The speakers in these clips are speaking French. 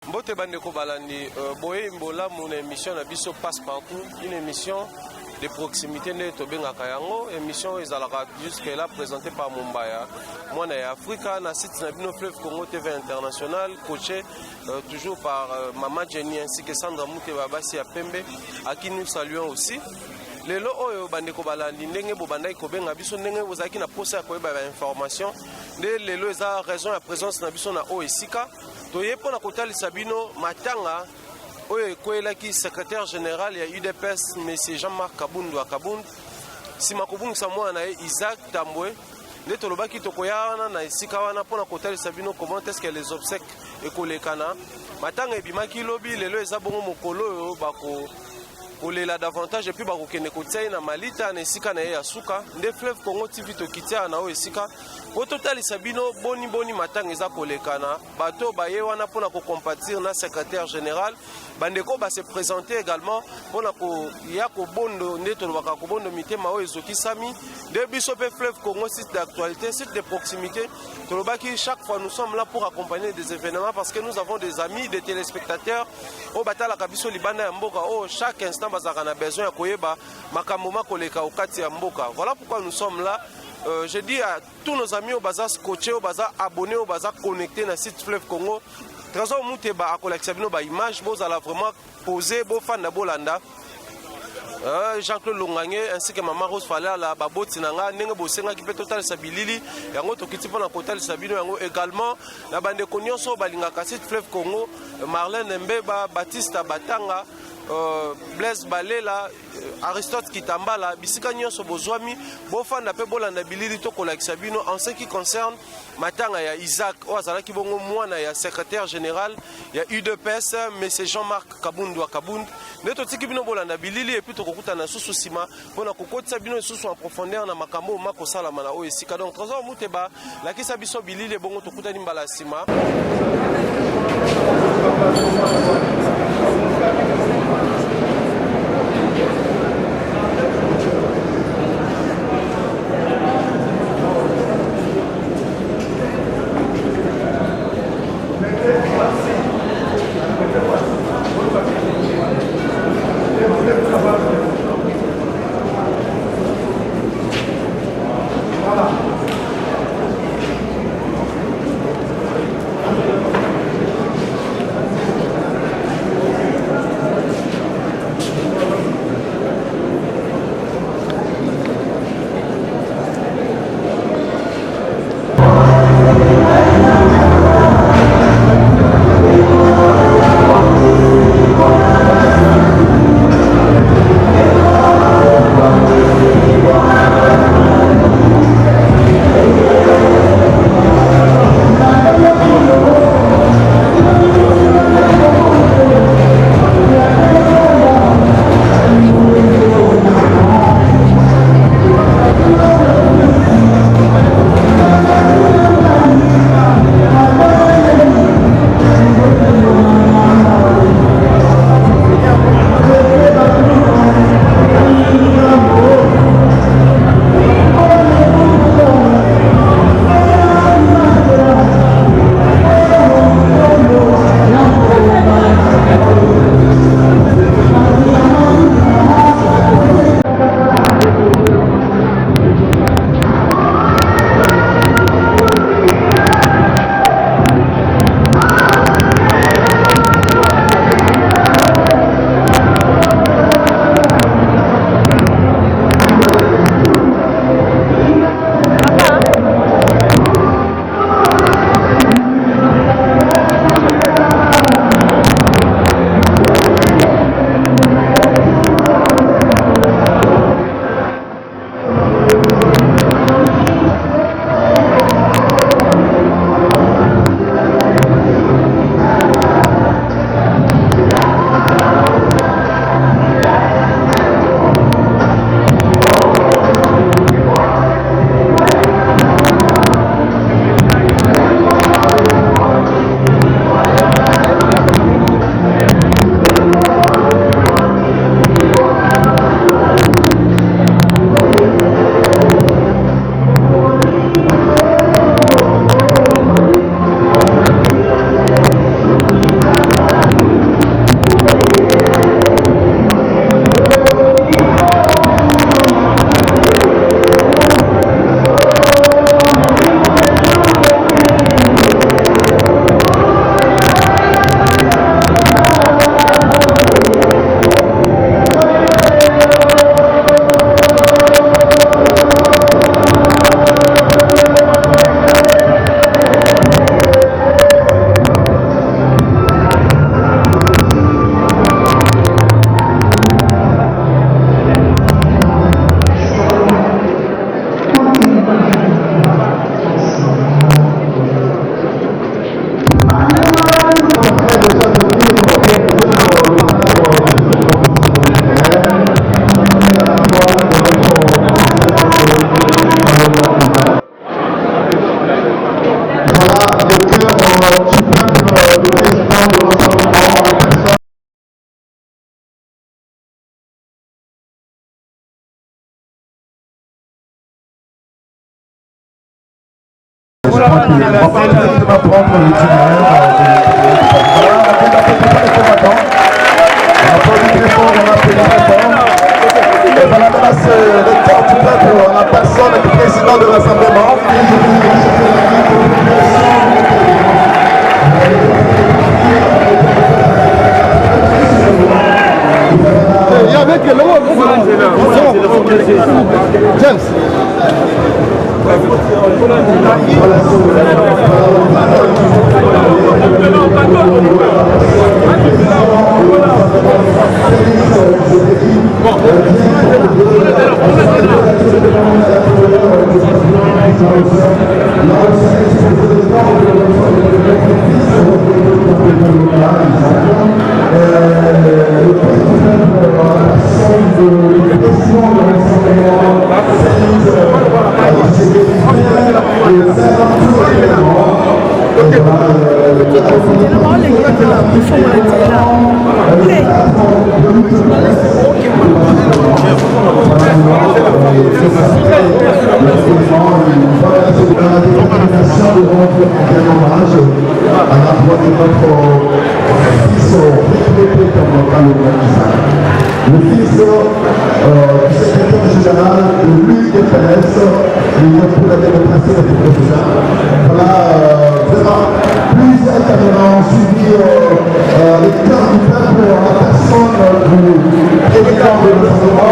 Mbote bandeko balandi boye mbola mon émission na biso passe partout, une émission de proximité ne tobenga kayango, émission ezalaka jusque là présentée par Mumbaya. Moi na Africa na site na bino Fleuve Congo TV International, coaché toujours par Maman Jenny ainsi que Sandra Mouteba Basi ya Pembe, à qui nous saluons aussi. Lelo oyo bandeko balandi ndenge bo bandai kobenga biso ndenge bozaki na posa ko ba information de lelo eza raison ya présence na biso na OESIKA toye pona kotalisa bino matanga oyo ekwelaki secrétaire général ya UDPS monsieur Jean-Marc Kabundu Akabundu sima kobungisa mwana na Isaac Tambwe nde tolobaki tokoya wana na esika wana pona kotalisa bino comment est-ce que les obsèques ekolekana matanga ebimaki lobi lelo eza bongo mokolo oyo bako olela davantage et puis bakokende kotia na malita na esika na ye ya suka nde Fleuve Congo TV tokitia na o esika po totalisa bino boni matanga eza kolekana bato baye wana pona ko compatir na secrétaire général bandeko ba se présenter également pona ko ya ko bondo nde tolobaka ko bondo mitema o ezoki sami de biso pe Fleuve Congo site d'actualité site de proximité tolobaki chaque fois nous sommes là pour accompagner des événements parce que nous avons des amis des téléspectateurs o batala kabiso libanda ya mboka o chaque instant bazaka na besoin ya koyeba makambo makoleka okati ya mboka. Voilà pourquoi nous sommes là. Je dis à tous nos amis au bazar scotché, au bazar abonnés, au bazar connectés dans le site Fleuve Congo. Trésor Mouteba a collectionné nos images, vous allez vraiment poser, vos fans de Bolanda. Jean-Claude Longangé ainsi que Maman Rose Fala la baboti nanga ndenge bosenga ki pe total sabilili yango tokiti pona kotal sabino yango également na bande konyonso balinga kasite Fleuve Congo Marlène Mbeba Baptiste Batanga Blaise Balela Aristote Kitambala bisika nyonso bozwami bofanda pe bolanda bilili to kolakisa bino en ce qui concerne matanga ya Isaac ozalaki bongo mwana ya secrétaire général ya UDPS monsieur Jean-Marc Kabundu Akabundu neto tiki bino bolanda bilili et puis tokokuta na susu sima pona kokotisa bino susu en profondeur na makambo mako sala mana o esika donc Trésor Mouteba la kisa biso bilili bongo tokuta ni mbala sima. Et voilà, maintenant c'est le temps du peuple en la personne du président de rassemblement. Il y avait que le James. Le fils du secrétaire général de l'UDPS, l'Union pour la démocratie et la démocratie. Voilà, vraiment, plusieurs événements suivis les cœurs du peuple en la personne du président de l'Assemblée.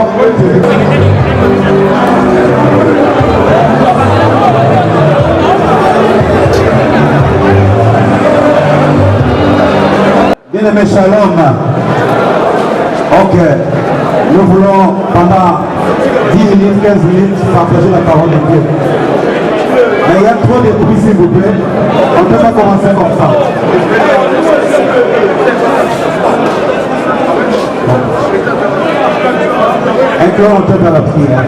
Bien-aimé Shalom, ok, nous voulons pendant 10 minutes, 15 minutes partager la parole de Dieu. Mais il y a trop de bruit s'il vous plaît, on ne peut pas commencer comme ça. Incluons peut-être à la prière.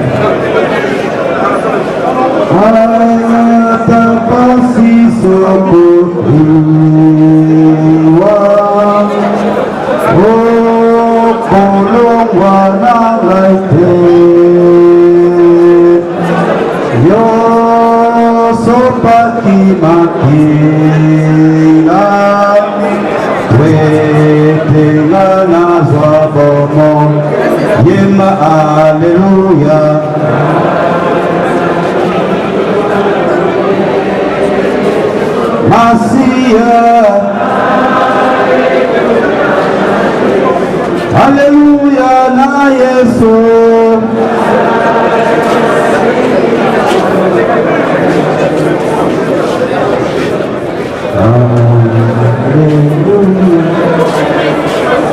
Alléluia. Masia. Alléluia na Yesu.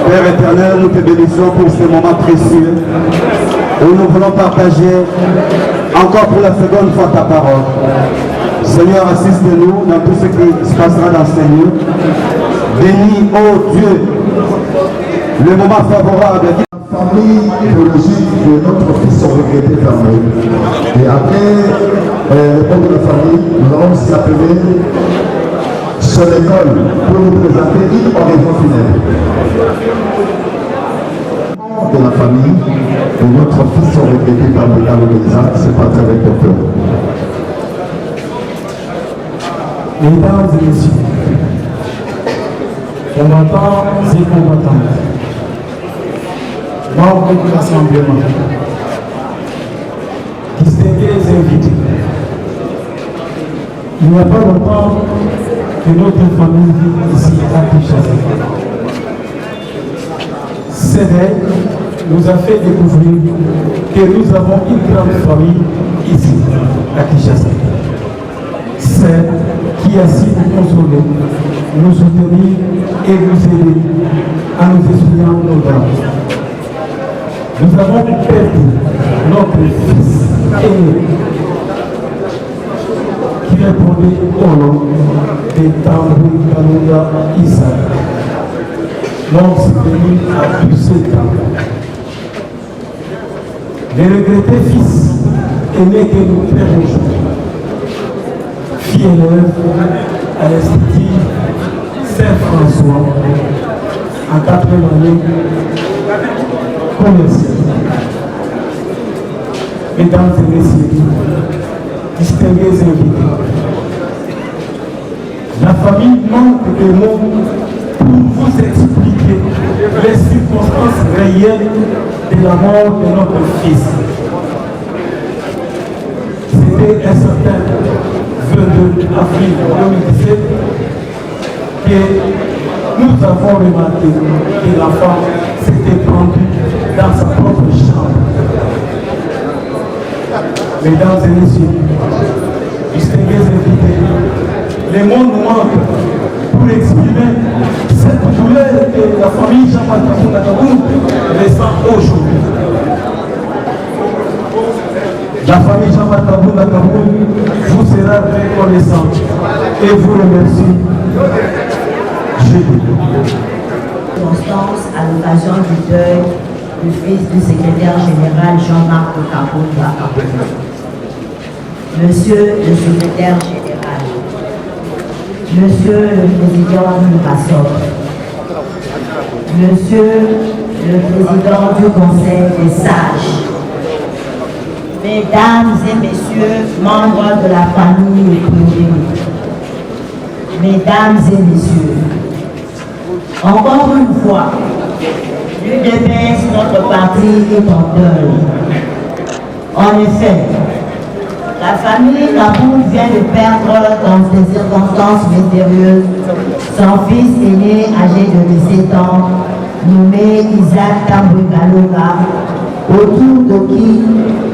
Père éternel, nous te bénissons pour ce moment précieux où nous voulons partager encore pour la seconde fois ta parole. Seigneur, assiste-nous dans tout ce qui se passera dans ces lieux. Bénis, ô Dieu, le moment favorable. La famille biologique de notre fils sont regrettés fermé. Et après le nom de la famille, nous allons aussi appeler son école pour nous présenter une oraison funèbre. De la famille de notre fils sont regrettés par le cas de l'Église, c'est parti avec le cœur. Mesdames et messieurs, combattants et combattantes, membres de l'Assemblée, distingués invités, il n'y a pas longtemps que notre famille vit ici à Kinshasa. Cette veille nous a fait découvrir que nous avons une grande famille ici à Kinshasa. Celle qui a su nous consoler, nous soutenir et nous aider en nous expliquant nos drames. Nous avons perdu notre fils aîné qui répondait au nom de Tambri Kalouya Issa. L'homme s'est venu à tous ses temps. Le regretté fils aîné que nous créons aujourd'hui. Fille élève à l'Institut Saint-François en 4e année commerciale. Mesdames et messieurs, distingués invités, famille manque de mots pour vous expliquer les circonstances réelles de la mort de notre fils. C'était un certain 22 avril 2017 que nous avons remarqué que l'enfant s'était pendu dans sa propre chambre. Mesdames et messieurs, distingués invités, les mots nous manquent pour exprimer cette douleur que la famille Jean-Marc Kaboun ressent aujourd'hui. La famille Jean-Marc Kaboun vous sera reconnaissante et vous remercie. Constance, à l'occasion du deuil du fils du secrétaire général Jean-Marc Kaboun. Monsieur le secrétaire général, Monsieur le président du RASOP, Monsieur le président du Conseil des sages, Mesdames et Messieurs, membres de la famille privée, Mesdames et Messieurs, encore une fois, l'UDPS, notre parti, est en deuil. En effet, la famille Kaboun vient de perdre dans des circonstances mystérieuses son fils aîné âgé de 17 ans, nommé Isaac Tambouikaloga, autour de qui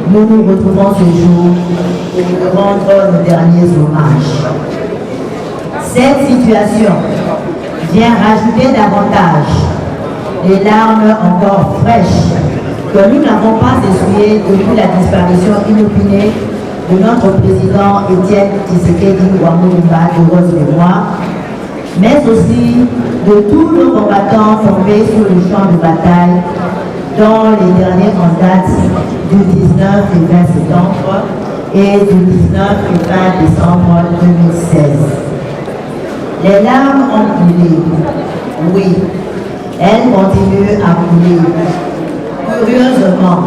nous nous retrouvons ce jour et de rendre nos derniers hommages. Cette situation vient rajouter davantage les larmes encore fraîches que nous n'avons pas essuyées depuis la disparition inopinée de notre président Étienne Tshisekedi Ouamoulimba de grosse mémoire, mais aussi de tous nos combattants tombés sur le champ de bataille, dont les derniers en date du 19 et 20 septembre et du 19 et 20 décembre 2016. Les larmes ont coulé, oui, elles continuent à couler. Curieusement,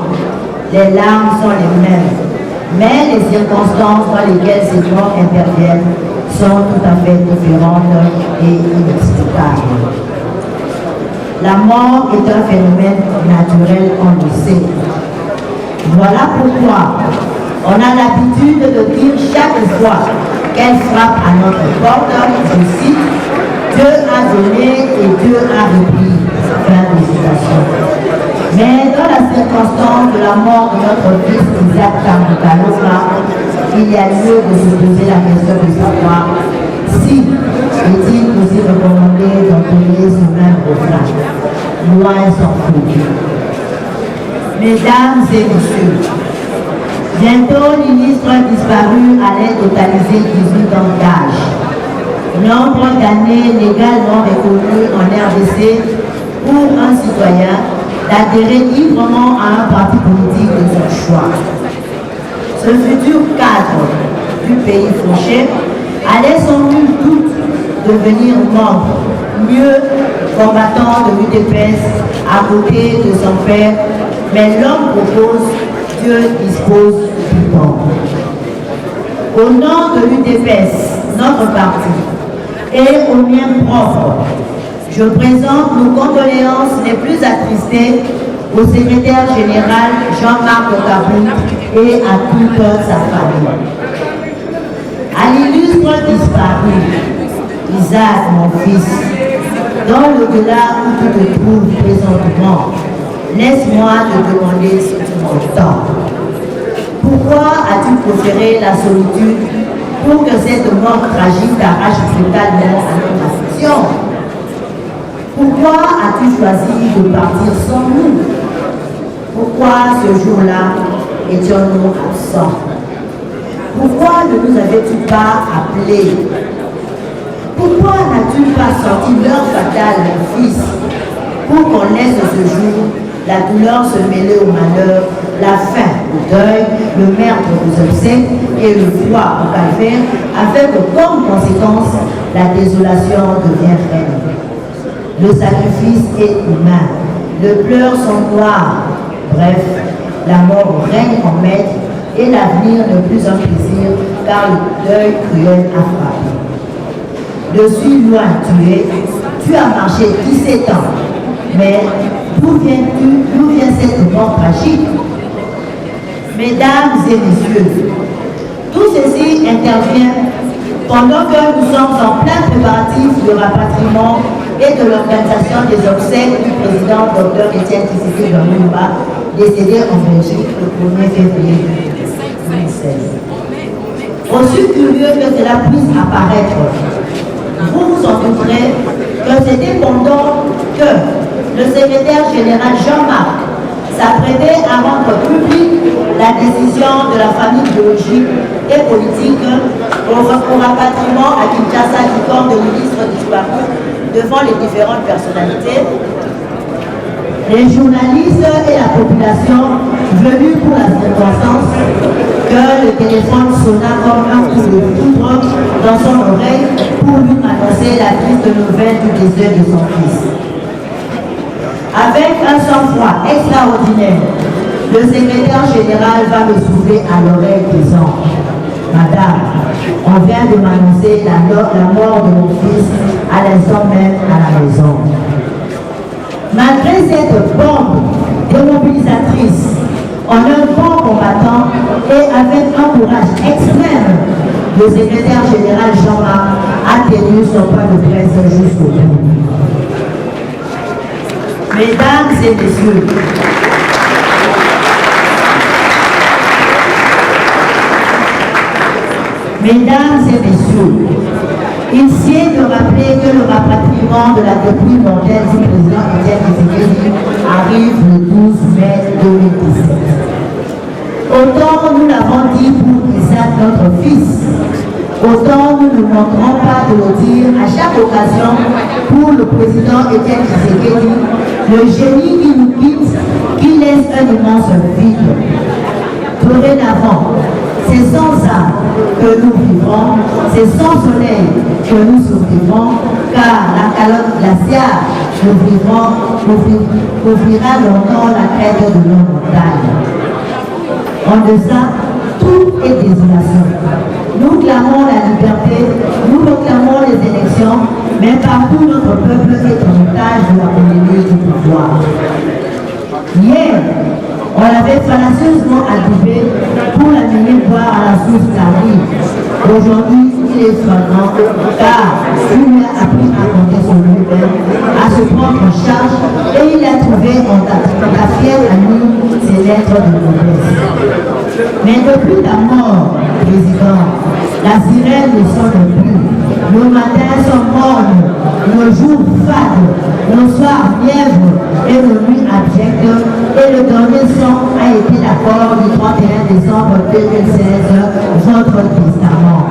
les larmes sont les mêmes, mais les circonstances dans lesquelles ces morts interviennent sont tout à fait différentes et inexplicables. La mort est un phénomène naturel, on le sait. Voilà pourquoi on a l'habitude de dire chaque fois qu'elle frappe à notre porte, je cite, Dieu a donné et Dieu a repris. Fin de citation. Mais dans la circonstance de la mort de notre fils Isaac Tambouikaloga, il y a lieu de se poser la question de savoir si est-il aussi recommandé d'entonner ce même refrain. Loin s'en faut. Mesdames et messieurs, bientôt l'illustre disparu allait totaliser 18 ans d'âge. Nombre d'années légalement reconnues en RDC pour un citoyen d'adhérer librement à un parti politique de son choix. Ce futur cadre du pays fauché allait sans nul doute devenir membre, mieux combattant de l'UDPS à côté de son père, mais l'homme propose, Dieu dispose du temps. Au nom de l'UDPS, notre parti, et au mien propre, je présente nos condoléances les plus attristées au secrétaire général Jean-Marc Kaboun et à toute sa famille. À l'illustre disparu, Isaac, mon fils, dans l'au-delà où tu te trouves présentement, laisse-moi te demander ce que tu m'entends. Pourquoi as-tu préféré la solitude pour que cette mort tragique t'arrache brutalement à notre affection? Pourquoi as-tu choisi de partir sans nous? Pourquoi ce jour-là étions-nous absents? Pourquoi ne nous avais-tu pas appelés? Pourquoi n'as-tu pas sorti l'heure fatale, mon fils, pour qu'on laisse ce jour la douleur se mêler au malheur, la faim au deuil, le meurtre aux obsèques et le froid au calvaire, afin que comme conséquence, la désolation devienne reine. Le sacrifice est humain, les pleurs sont noirs, bref, la mort règne en maître et l'avenir n'est plus un plaisir car le deuil cruel a frappé. Je suis loin, tu as marché 17 ans. Mais d'où vient cette mort tragique? Mesdames et messieurs, tout ceci intervient pendant que nous sommes en plein préparatif de rapatriement et de l'organisation des obsèques du président Dr Etienne Tshisekedi Lumumba, décédé en Belgique le 1er février 2016. Aussi curieux que cela puisse apparaître, vous vous en douterez que c'était pendant que le secrétaire général Jean-Marc s'apprêtait à rendre publique la décision de la famille biologique et politique au rapatriement à Kinshasa du corps de ministre disparu devant les différentes personnalités. Les journalistes et la population venus pour la circonstance que le téléphone sonna comme un coup de foudre dans son oreille pour lui annoncer la triste nouvelle du décès de son fils. Avec un sang-froid extraordinaire, le secrétaire général va me souffler à l'oreille disant: Madame, on vient de m'annoncer la mort de mon fils à l'instant même à la maison. Malgré cette bombe démobilisatrice, en un bon combattant et avec un courage extrême, le secrétaire général Jean-Marc a tenu son point de presse jusqu'au bout. Mesdames et messieurs, il sied de rappeler que le rapatriement de la dépouille mondaine du président Etienne Tshisekedi arrive le 12 mai 2017. Autant nous l'avons dit pour Isaac, notre fils, autant nous ne manquerons pas de le dire à chaque occasion pour le président Etienne Tshisekedi, le génie qui nous quitte, qui laisse un immense vide. Dorénavant, c'est sans âme que nous vivrons, c'est sans soleil que nous survivrons, car la calotte glaciale couvrira longtemps la crête de nos montagnes. En deçà, tout est désolation. Nous clamons la liberté, nous proclamons les élections, mais partout notre peuple est en otage de la pandémie du pouvoir. Hier, on l'avait fallacieusement adibé pour l'amener boire à la source d'Arrive. Aujourd'hui, il est flagrant car il lui a appris à compter sur lui-même, à se prendre en charge et il a trouvé en la fière amie ses lettres de noblesse. Mais depuis ta mort, président, la sirène ne sonne plus. Nos matins sont mornes, nos jours fades, nos soirs mièvres et nos nuits abjectes. Et le dernier son a été l'accord du 31 décembre 2016, votre testament.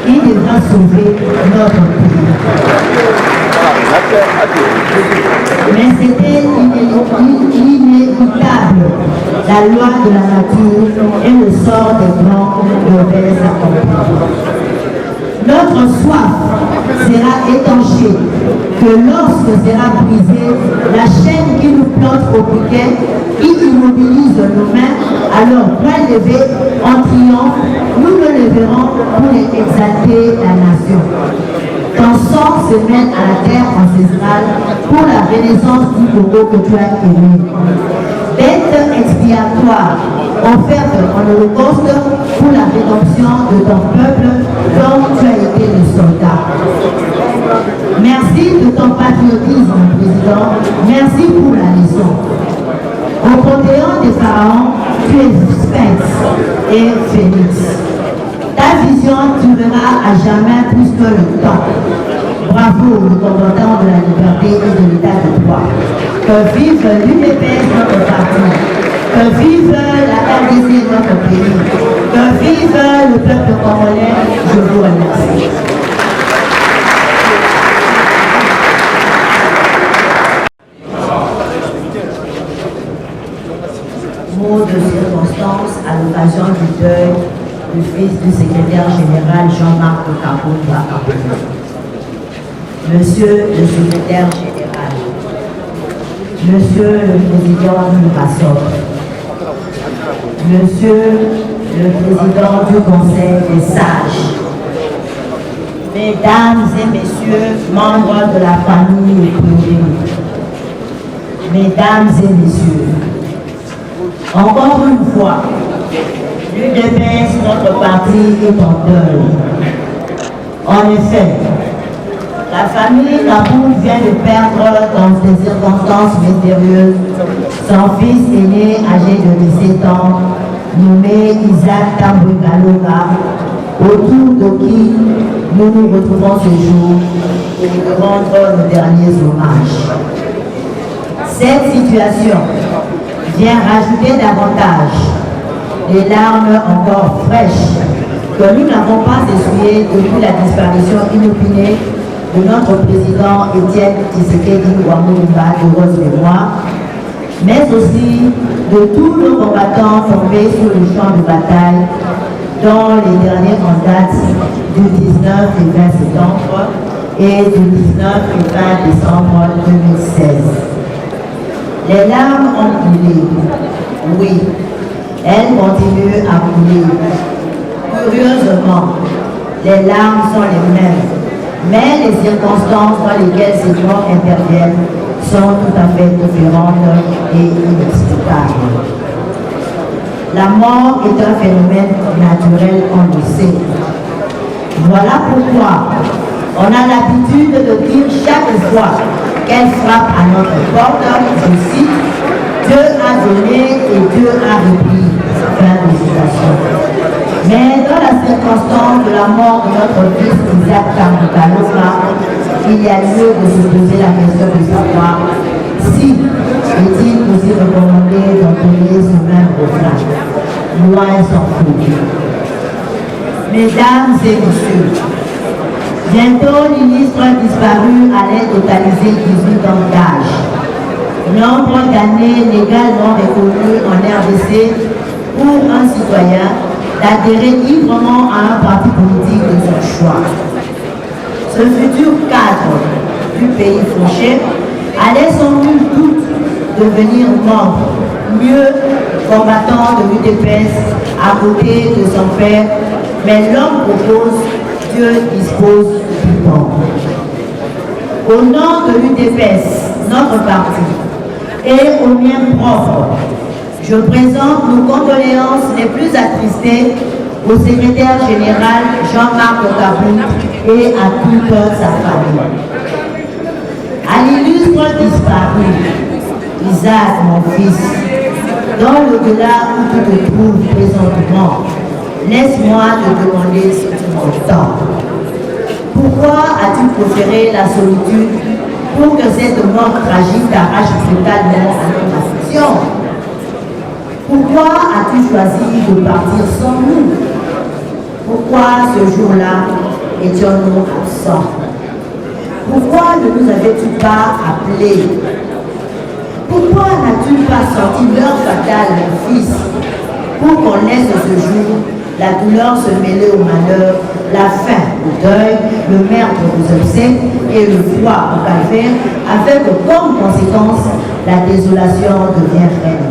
Il devra sauver notre pays. Mais c'était inéluctable. La loi de la nature et le sort des blancs devaient s'accomplir. Notre soif sera étanchée que lorsque sera brisée la chaîne qui nous plante au piquet, qui immobilise nos mains, alors point levé en triomphe, nous me leverons pour exalter la nation. Ton sang se mène à la terre ancestrale pour la renaissance du Congo que tu as aimé. Bête expiatoire, offerte en holocauste pour la rédemption de ton peuple dont tu as été le soldat. Merci de ton patriotisme, président. Merci pour la leçon. Au panthéon des pharaons, tu es sphinx et phénix. Ta vision durera à jamais plus que le temps. Bravo, le combattant de la liberté et de l'état de droit. Que vive l'UDPS, notre parti. Que vive la RDC, notre pays. Que vive le peuple congolais. Je vous remercie. Mot de circonstance à l'occasion du deuil du fils du secrétaire général Jean-Marc Kabounda. Monsieur le secrétaire général, Monsieur le président du RASOP, Monsieur le président du Conseil des sages, Mesdames et messieurs, membres de la famille privée, mesdames et messieurs, encore une fois, l'UDPS, notre parti, est en deuil. En effet, la famille Naboul vient de perdre dans des circonstances mystérieuses son fils aîné âgé de 17 ans, nommé Isaac Tambouikaloga, autour de qui nous nous retrouvons ce jour pour lui rendre nos derniers hommages. Cette situation vient rajouter davantage les larmes encore fraîches que nous n'avons pas essuyées depuis la disparition inopinée de notre président Étienne Tshisekedi Wamulumba de heureuse mémoire, mais aussi de tous nos combattants tombés sur le champ de bataille, dont les derniers en date du 19 et 20 septembre et du 19 et 20 décembre 2016. Les larmes ont coulé, oui, elles continuent à couler. Curieusement, les larmes sont les mêmes, mais les circonstances dans lesquelles ces morts interviennent sont tout à fait différentes et inexplicables. La mort est un phénomène naturel, on le sait. Voilà pourquoi on a l'habitude de dire chaque fois qu'elle frappe à notre porte, je cite, Dieu a donné et Dieu a repris. Fin de citation. Mais dans la circonstance de la mort de notre fils Isaac Tambouikaloga, il y a lieu de se poser la question de savoir si est-il aussi recommandé d'entonner ce même refrain. Loin s'en fout. Mesdames et messieurs, bientôt l'illustre disparu allait totaliser 18 ans d'âge. Nombre d'années légalement reconnues en RDC pour un citoyen d'adhérer librement à un parti politique de son choix. Ce futur cadre du pays fauché allait sans nul doute devenir membre, mieux combattant de l'UDPS à côté de son père, mais l'homme propose, Dieu dispose du temps. Au nom de l'UDPS, notre parti, et au mien propre, je présente nos condoléances les plus attristées au secrétaire général Jean-Marc Okabou et à toute sa famille. À l'illustre disparu, Isaac, mon fils, dans l'au-delà où tu te trouves présentement, laisse-moi te demander ce que tu m'entends. Pourquoi as-tu préféré la solitude pour que cette mort tragique t'arrache brutalement à notre affection? Pourquoi as-tu choisi de partir sans nous? Pourquoi ce jour-là étions-nous absents? Pourquoi ne nous avais-tu pas appelés? Pourquoi n'as-tu pas sorti l'heure fatale, mon fils, pour qu'on laisse ce jour la douleur se mêler au malheur, la faim au deuil, le meurtre aux obsèques et le froid au calvaire, afin que comme conséquence, la désolation devienne reine.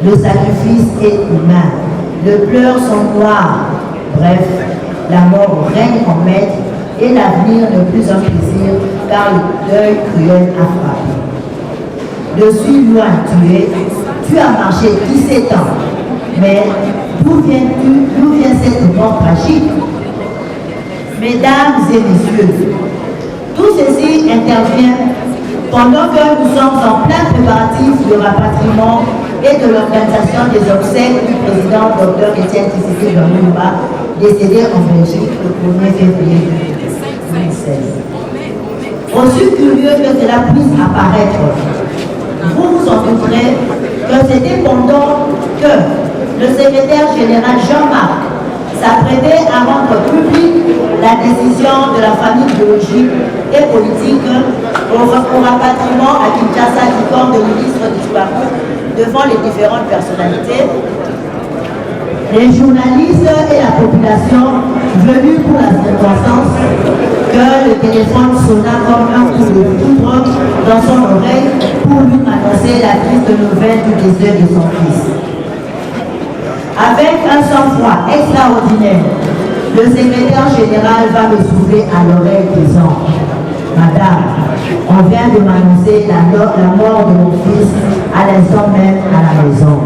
Le sacrifice est humain, le pleurs sont noirs, bref, la mort règne en maître et l'avenir n'est plus un plaisir car le deuil cruel a frappé. De suis loin tu as marché 17 ans, mais d'où vient cette mort tragique? Mesdames et messieurs, tout ceci intervient pendant que nous sommes en plein préparatif de rapatriement et de l'organisation des obsèques du président Dr Étienne Tshisekedi Wamulumba, décédé en Belgique le 1er février 2016. Aussi curieux que cela puisse apparaître, vous vous en douterez que c'était pendant que le secrétaire général Jean-Marc s'apprêtait à rendre publique la décision de la famille biologique et politique au rapatriement à Kinshasa du corps de ministre disparu devant les différentes personnalités. Les journalistes et la population venus pour la circonstance que le téléphone sonna comme un coup de foudre dans son oreille pour lui annoncer la triste nouvelle du décès de son fils. Avec un sang-froid extraordinaire, le secrétaire général va me souffler à l'oreille disant: Madame, on vient de m'annoncer la mort de mon fils à l'instant même à la maison.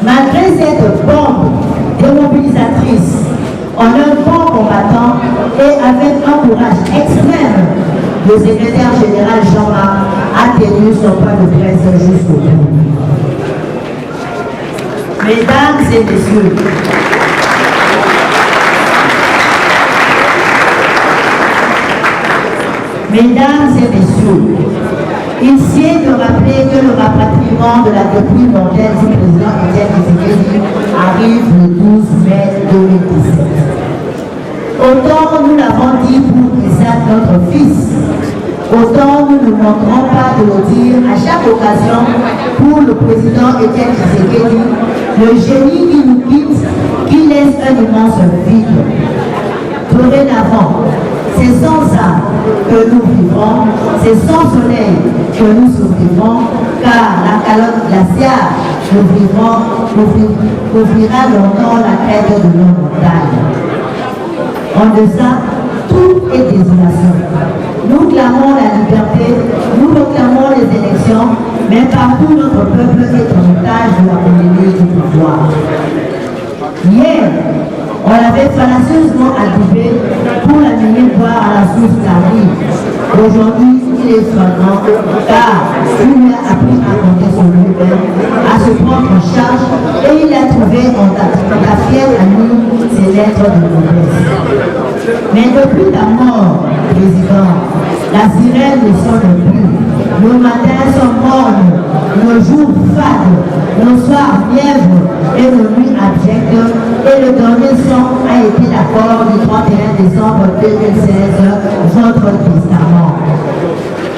Malgré cette bombe démobilisatrice, en un bon combattant et avec un courage extrême, le secrétaire général Jean-Marc a tenu son point de presse jusqu'au bout. Mesdames et messieurs, il sied de rappeler que le rapatriement de la dépouille mortelle du président Etienne Tshisekedi arrive le 12 mai 2017. Autant nous l'avons dit pour Isaac, notre fils, autant nous ne manquerons pas de le dire à chaque occasion pour le président Etienne Tshisekedi, le génie qui nous quitte, qui laisse un immense vide. Dorénavant, c'est sans âme que nous vivrons, c'est sans soleil que nous survivrons, car la calotte glaciale couvrira longtemps la crête de nos montagnes. En deçà, tout est désolation. Nous clamons la liberté, nous proclamons les élections, mais partout notre peuple est en otage de la pandémie du pouvoir. Hier, on l'avait fallacieusement adibé pour l'amener boire à la source d'Arrive. Aujourd'hui, il est flagrant car il lui a appris à compter sur lui-même, à se prendre en charge et il a trouvé en fière amie ses lettres de noblesse. Mais depuis ta mort, président, la sirène ne sonne plus. Nos matins sont mornes, nos jours fades, nos soirs mièvres et nos nuits abjectes. Et le dernier son a été l'accord du 31 décembre 2016, votre testament.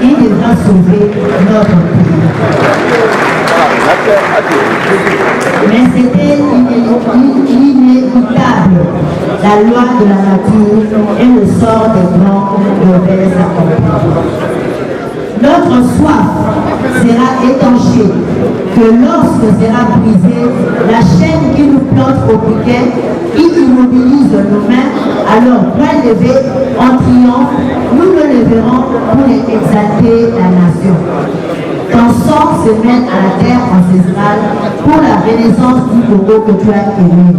Il devra sauver notre pays. Mais c'était inéluctable. La loi de la nature et le sort des grands devaient s'accomplir. Notre soif sera étanchée, que lorsque sera brisée la chaîne qui nous plante au piquet, qui immobilise nos mains, alors point levé en triomphe, nous le leverons pour exalter la nation. Ton sang se mène à la terre ancestrale pour la renaissance du Congo que tu as élu.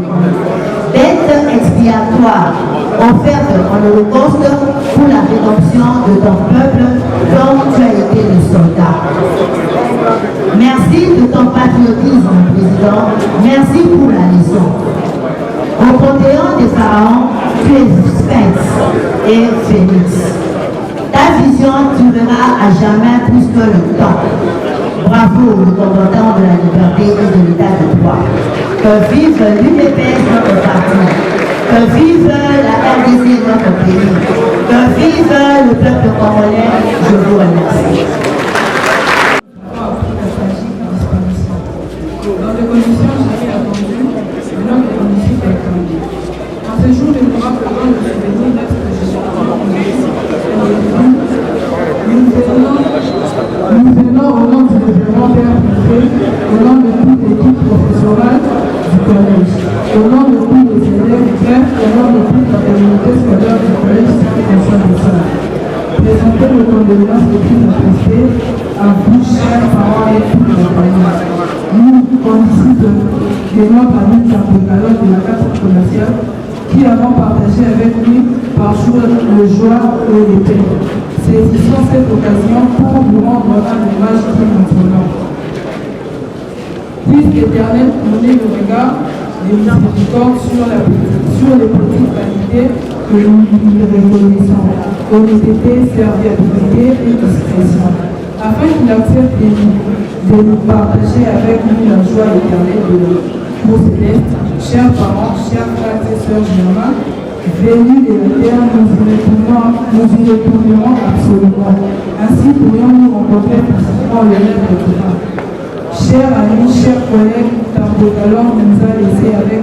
Bête expiatoire, offerte en holocauste pour la rédemption de ton peuple dont tu as été le soldat. Merci de ton patriotisme, président. Merci pour la leçon. Au panthéon des pharaons, tu es sphinx et phénix. Ta vision durera à jamais plus que le temps. Bravo, le combattant de la liberté et de l'état de droit. Que vive l'UDPS, notre parti. Que vive la RDC, notre pays. Que vive le peuple congolais. Je vous remercie. Dans les conditions jamais attendues, maintenant les conditions attendues. En ce jour mémorable, le souvenir reste que je suis nous venons au nom du révérend Père Préfet, au nom de toute l'équipe professorale du collège, au nom de tous les élèves, bref, au nom de toute la communauté scolaire du collège Saint-François de Sales. Présenter le condoléances les plus attestées à vous, chers parents et toutes les familles. Nous, condisciples de notre ami Jean-Pécalot de la carte commerciale, qui avons partagé avec lui par jour le joie et les peines. Saisissons cette occasion pour vous rendre un hommage qui nous honore. Puisse l'Éternel tourner le regard des miséricordes sur les petites qualités que nous lui reconnaissons, honnêteté, serviabilité et discrétion, afin qu'il accepte de nous partager avec nous la joie éternelle de nos célestes. Chers parents, chers frères et sœurs germains, venus de la terre, nous y retournerons absolument. Ainsi pourrions-nous rencontrer physiquement le rêve de Turin. Chers amis, chers collègues, Jean-Pécalot nous a laissé avec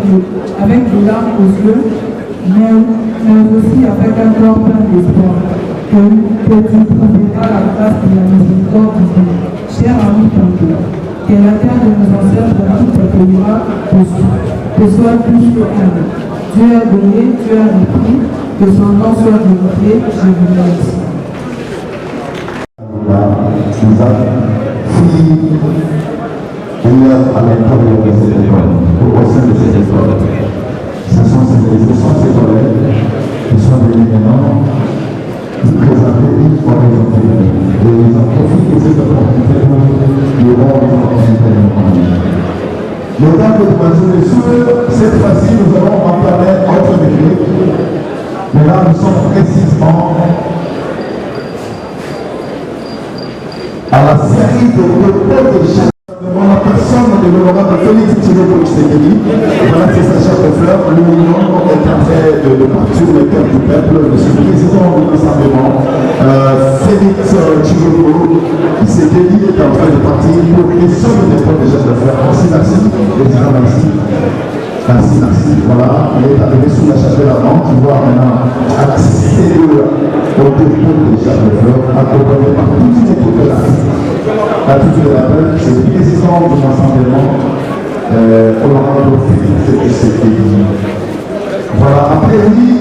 des larmes aux yeux, mais aussi avec un corps plein d'espoir, que tu trouveras la grâce de la miséricorde de Dieu. Cher ami Tonto, que la terre de nos ancêtres pour qui tu accueilleras te soit plus que humble. Dieu a donné, Dieu a repris, que son nom soit glorifié. Je vous remercie. À l'intérieur de cette école, au sein de cette école. Ce sont ces collègues qui sont venus maintenant présenter une orientation. Et ils ont profité de cette opportunité pour le rendre intervenir. Mesdames et messieurs, cette fois-ci, nous allons entamer notre métier. Mais là, nous sommes précisément à la série de repos de chaque. La personne de l'honorable Félix Tshisekedi, voilà, c'est sa chef de fleur, l'union est en train de partir le cœur du peuple, monsieur le président de l'Assemblée, Félix Tshisekedi est en train de partir pour les seuls dépôts des chefs de fleur. Merci, président, merci. Voilà, il est arrivé sous la chapelle avant, tu vois maintenant accéder au dépôt des chefs de fleur, accompagné par toute une équipe de la à toute la peur, c'est le président de l'Assemblée, honorable Félix Tshisekedi. Voilà, après lui,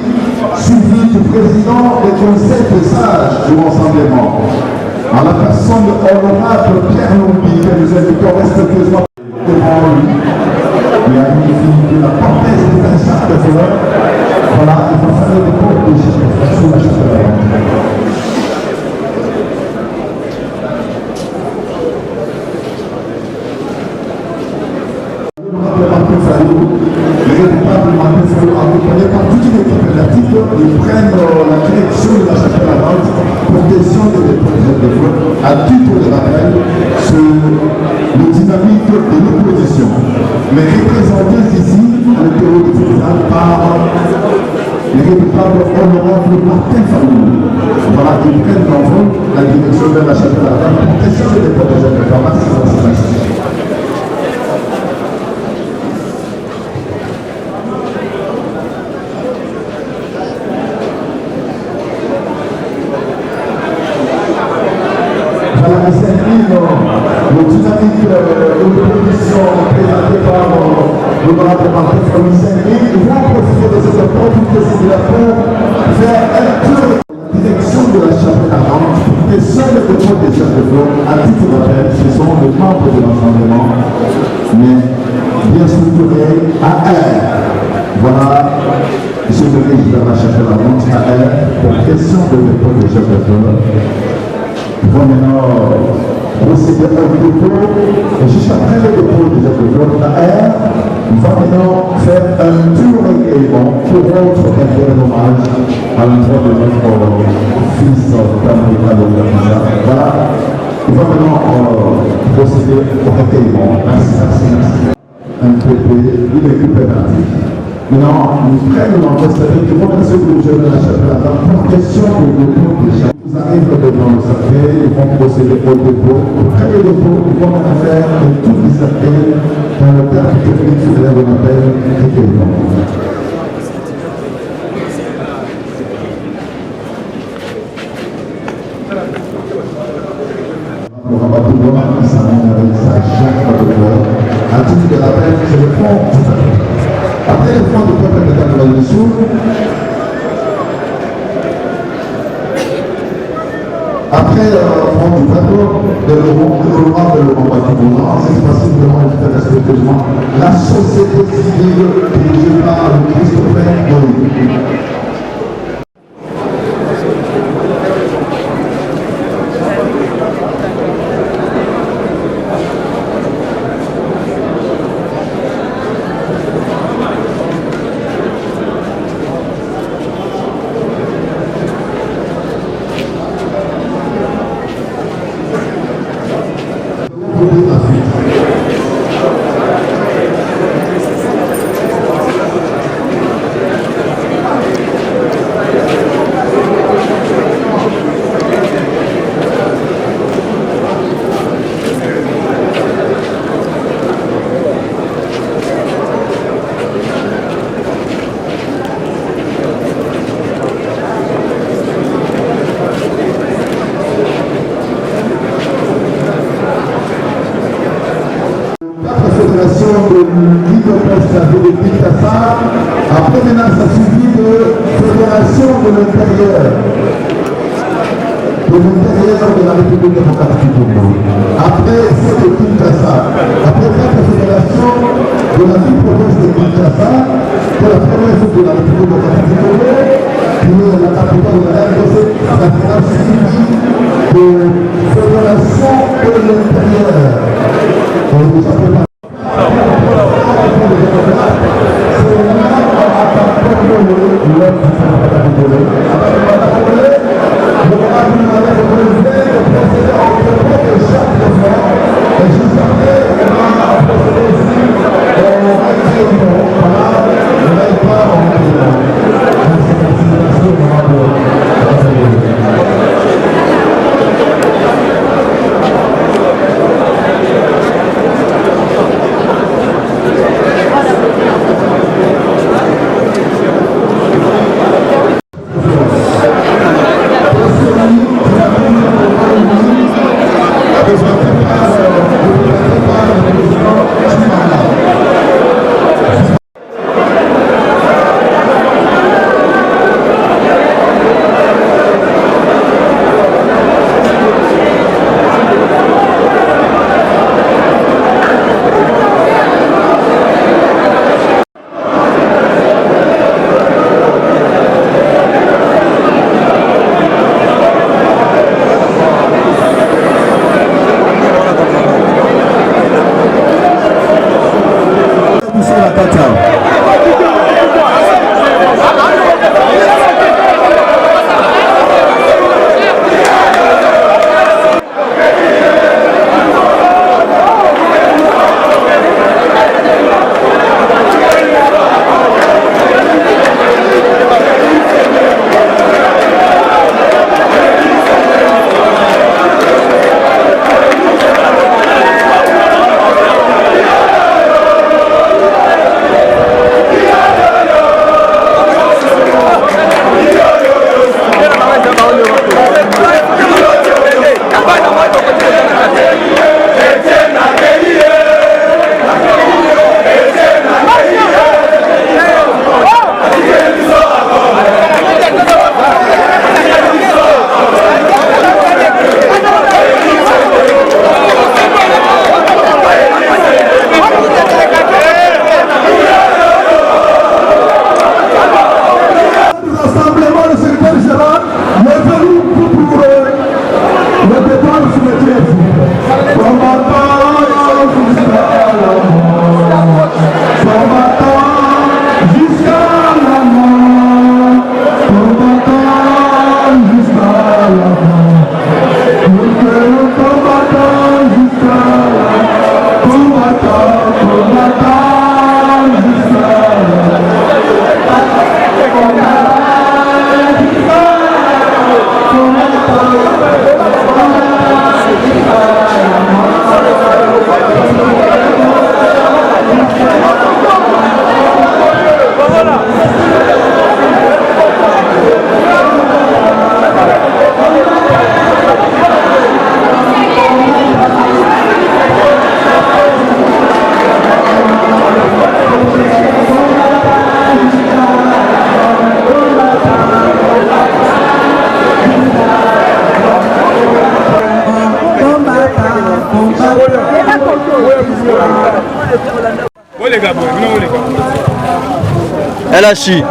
suivi du président du conseil de sages de l'Assemblée, en la personne de honorable Pierre Lombi, que nous invitons respectueusement devant lui. Il a une fille de la portaise de la charte de fleurs. Voilà, il va faire des cours de chef de fleurs sous la charte de fleurs. Accompagnés par toute une équipe étatique, ils prennent la direction de la chapelle ardente pour question de dépôt de fleurs. À titre de rappel, le dynamique de l'opposition. Mais représentés ici, le bureau du tribunal, par les réputables honorables Martin Fallou. Voilà, ils prennent en compte la direction de la chapelle ardente pour question de dépôt de fleurs. Merci. Le dynamique de l'opposition présentée par l'honorable Martin Fallou, ils vont profiter de cette opportunité pour faire un tour de la direction de la chapelle ardente. Les seuls dépôts des chefs de fleurs, à titre de rappel, ce sont les membres de l'Assemblée, mais bien structurés à R. Voilà, je me dirige vers la chapelle ardente à R pour question de dépôt des chefs de fleurs. Ils vont maintenant procéder au dépôt, et juste après le dépôt des chefs de fleurs, la R va maintenant faire un dur recueillement pour rendre un vrai hommage à l'endroit de notre fils d'Amérique de la. Voilà, il va maintenant procéder au recueillement. Merci. Un PP, une équipe pédagogique. Maintenant, nous prenons l'enregistrement du monde à ceux que je vais la chapelle ardente pour question de dépôt des chefs. Ils arrivent devant le sacré, ils vont procéder au dépôt. Après le dépôt, ils vont faire tous les appels dans le terme technique de l'air de l'appel recueillement. Le rabat de bois qui s'amène avec sa gerbe de fleurs. À titre de rappel, c'est le fond du peuple. Après le fond du peuple de la dessous, après front du peuple, de l'honorable de l'honorable c'est possiblement et très respectueusement la société civile dirigée par Christopher Moïse. de l'Union de l'Île-de-France, la République ça. Après, maintenant, ça suivi de fédération de l'intérieur. De l'intérieur de la République démocratique du Congo. Après, c'est de Kinshasa. Après, la fédération de la ville-province de Kinshasa, de la province de la République démocratique du Congo, qui est la capitale de la RDC, ça sera suivi de fédération de l'intérieur. Nous avons LHI.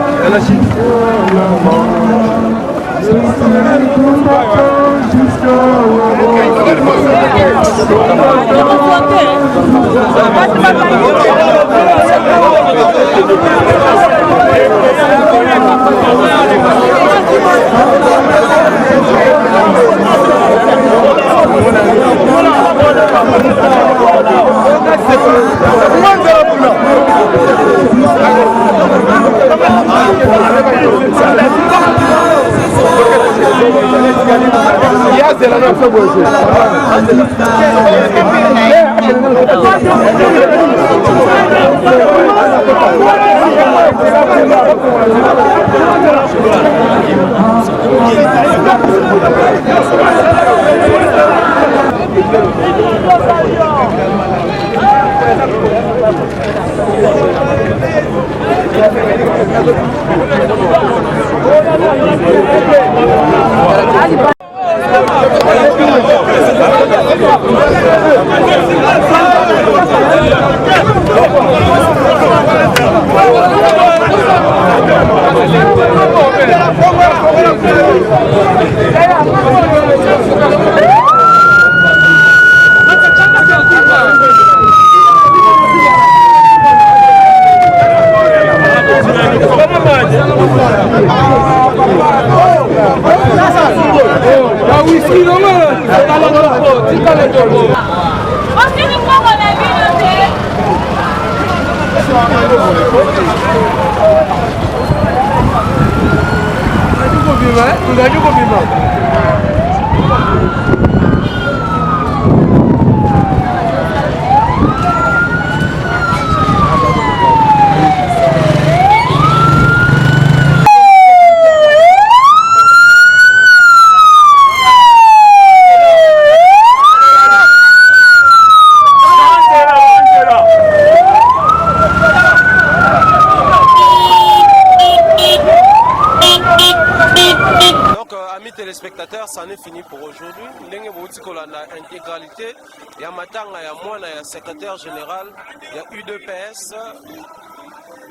Téléspectateurs, ça en est fini pour aujourd'hui. Ndenge bouti kolanda intégralité. Il y a matanga, il y a moi, il y a secrétaire général, il y a U2PS.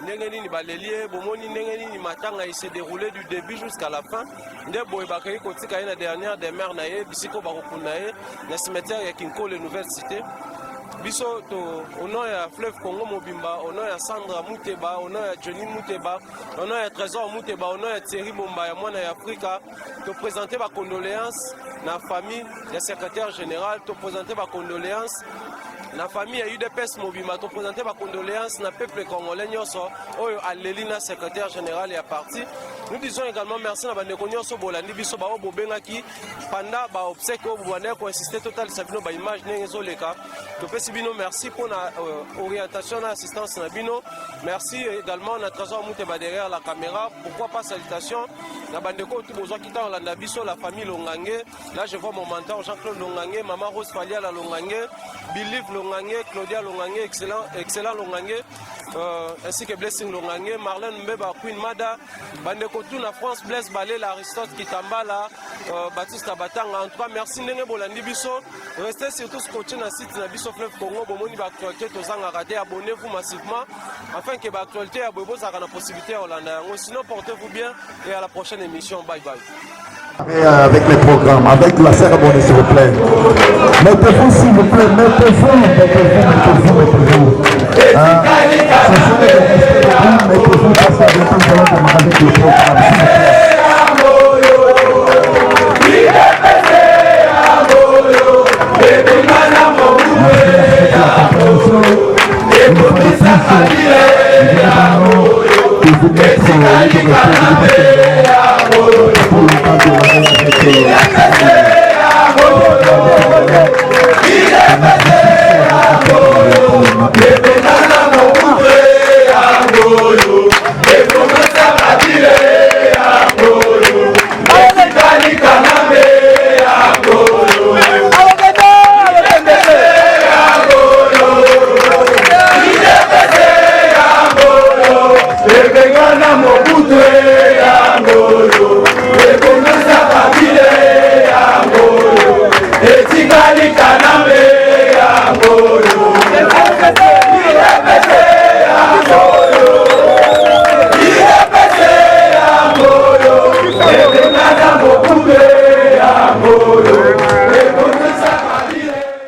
Ndenge nini balelie, bomoni ndenge nini matanga il s'est déroulé du début jusqu'à la fin. Nde boy bakay kotika na dernière des mères naé bisiko bakokunaé na cimetière ya Kinko les nouvelles cités. Biso to au nom ya Fleuve Congo Mobimba, au nom ya Sandra Mouteba, au nom ya Johnny Mouteba, au nom ya Trésor Mouteba, au nom ya Thierry Bomba, ya mwana ya Afrika, to présenter ma condoléances na famille ya secrétaire général, to présenter ma condoléances na famille ya UDPS Mobimba, to présenter ma condoléances na peuple congolais nyonso oyo alelina secrétaire général ya parti. Nous disons également merci à Bandeko Nyonso Bolandi biso ba obengaki pendant ba obsèque au Bwana ko insister total sabino ba image nengezo leka. To pesi bino merci pour la orientation et assistance na bino. Merci également na Trésor Mouteba derrière la caméra. Pourquoi pas salutations na Bandeko tout besoin qui dans la biso la famille Longange. Là je vois mon mentor Jean-Claude Longange, maman Rose Falia la Longange, Believe Longange, Claudia Longange, excellent Longange. Ainsi que Blessing Longange, Marlène Mbeba, Queen Mada, Bandeko tout na France, Blaise Balé, Aristote Kitambala, Baptiste Abatanga. En tout cas, merci Ndenge Bolandi Biso. Restez surtout scotché na site na Biso Fleuve Congo, Bomoni Baktualité, Tozanga Raté, abonnez-vous massivement afin que Baktualité à Bobo ça a la possibilité à Hollanda. Sinon, portez-vous bien et à la prochaine émission. Bye bye. Avec les programmes, avec la cérémonie s'il vous plaît. Mettez-vous s'il vous plaît, mettez-vous. Ce sont les mettez-vous parce que nous allons démarrer avec le programme.